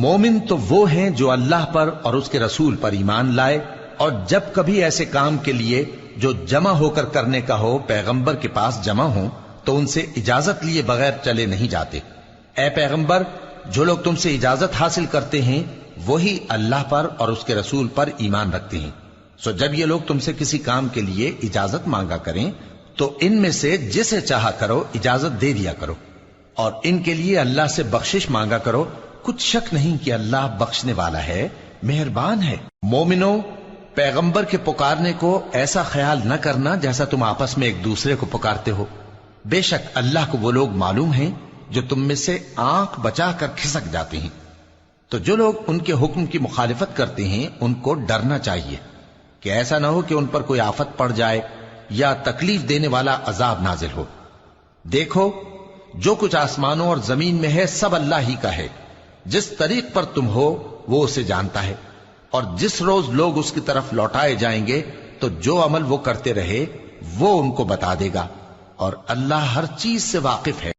مومن تو وہ ہیں جو اللہ پر اور اس کے رسول پر ایمان لائے، اور جب کبھی ایسے کام کے لیے جو جمع ہو کر کرنے کا ہو پیغمبر کے پاس جمع ہوں تو ان سے اجازت لیے بغیر چلے نہیں جاتے۔ اے پیغمبر، جو لوگ تم سے اجازت حاصل کرتے ہیں وہی اللہ پر اور اس کے رسول پر ایمان رکھتے ہیں، سو جب یہ لوگ تم سے کسی کام کے لیے اجازت مانگا کریں تو ان میں سے جسے چاہا کرو اجازت دے دیا کرو، اور ان کے لیے اللہ سے بخشش مانگا کرو، کچھ شک نہیں کہ اللہ بخشنے والا ہے، مہربان ہے۔ مومنو، پیغمبر کے پکارنے کو ایسا خیال نہ کرنا جیسا تم آپس میں ایک دوسرے کو پکارتے ہو، بے شک اللہ کو وہ لوگ معلوم ہیں جو تم میں سے آنکھ بچا کر کھسک جاتے ہیں۔ تو جو لوگ ان کے حکم کی مخالفت کرتے ہیں ان کو ڈرنا چاہیے کہ ایسا نہ ہو کہ ان پر کوئی آفت پڑ جائے یا تکلیف دینے والا عذاب نازل ہو۔ دیکھو، جو کچھ آسمانوں اور زمین میں ہے سب اللہ ہی کا ہے، جس طریق پر تم ہو وہ اسے جانتا ہے، اور جس روز لوگ اس کی طرف لوٹائے جائیں گے تو جو عمل وہ کرتے رہے وہ ان کو بتا دے گا، اور اللہ ہر چیز سے واقف ہے۔